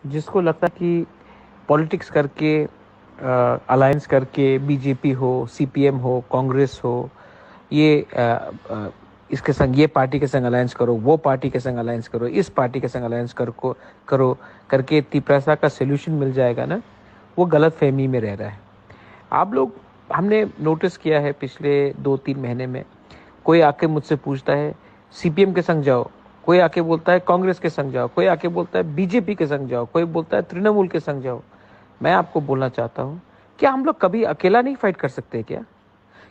जिसको लगता है कि पॉलिटिक्स करके, अलायंस करके, बीजेपी हो, सीपीएम हो, कांग्रेस हो, ये इसके संग, ये पार्टी के संग अलायंस करो, वो पार्टी के संग अलायंस करो, इस पार्टी के संग अलायंस करो करके तिपरासा का सोल्यूशन मिल जाएगा ना, वो गलत फहमी में रह रहा है। आप लोग, हमने नोटिस किया है पिछले 2-3 महीने में, कोई आके मुझसे पूछता है सीपीएम के संग जाओ, कोई आके बोलता है कांग्रेस के संग जाओ, कोई आके बोलता है बीजेपी के संग जाओ, कोई बोलता है तृणमूल के संग जाओ। मैं आपको बोलना चाहता हूँ, क्या हम लोग कभी अकेला नहीं फाइट कर सकते क्या?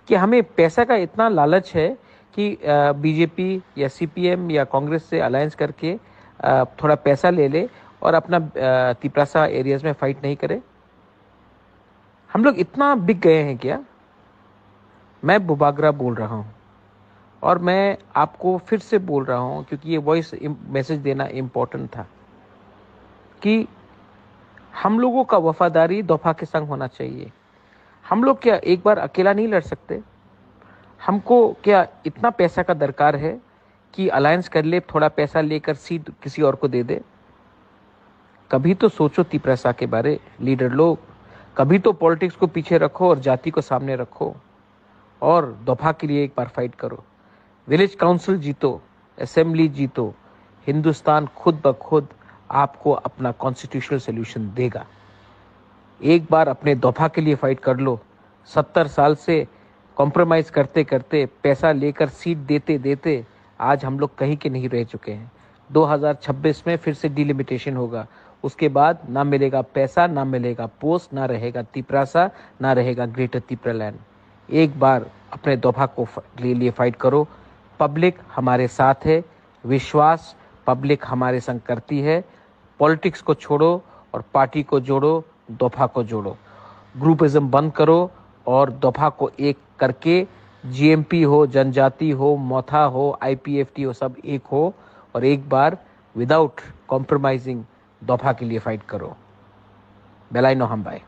कि हमें पैसा का इतना लालच है कि बीजेपी या सीपीएम या कांग्रेस से अलायंस करके थोड़ा पैसा ले ले और अपना तिपरासा एरियाज में फाइट नहीं करे? हम लोग इतना बिक गए हैं क्या? मैं बुबागरा बोल रहा हूँ और मैं आपको फिर से बोल रहा हूँ क्योंकि ये वॉइस मैसेज देना इम्पोर्टेंट था कि हम लोगों का वफादारी दफा के संग होना चाहिए। हम लोग क्या एक बार अकेला नहीं लड़ सकते? हमको क्या इतना पैसा का दरकार है कि अलायंस कर ले, थोड़ा पैसा लेकर सीट किसी और को दे दे? कभी तो सोचो तिपरासा के बारे, लीडर लोग। कभी तो पॉलिटिक्स को पीछे रखो और जाति को सामने रखो और दफा के लिए एक बार फाइट करो। विलेज काउंसिल जीतो, असेंबली जीतो, हिंदुस्तान खुद ब खुद आपको अपना कॉन्स्टिट्यूशनल सोल्यूशन देगा। एक बार अपने दफा के लिए फाइट कर लो। 70 साल से कॉम्प्रोमाइज करते करते, पैसा लेकर सीट देते देते आज हम लोग कहीं के नहीं रह चुके हैं। 2026 में फिर से डिलिमिटेशन होगा, उसके बाद ना मिलेगा पैसा, ना मिलेगा पोस्ट, ना रहेगा तिपरासा, ना रहेगा ग्रेटर तिपरालैंड। एक बार अपने दफा को लिए फाइट करो। पब्लिक हमारे साथ है, विश्वास पब्लिक हमारे संग करती है। पॉलिटिक्स को छोड़ो और पार्टी को जोड़ो, दफा को जोड़ो। ग्रुपिज्म बंद करो और दफा को एक करके, जीएमपी हो, जनजाति हो, मोथा हो, आईपीएफटी हो, सब एक हो और एक बार विदाउट कॉम्प्रोमाइजिंग दफा के लिए फाइट करो। बेलाइनो हम बाय।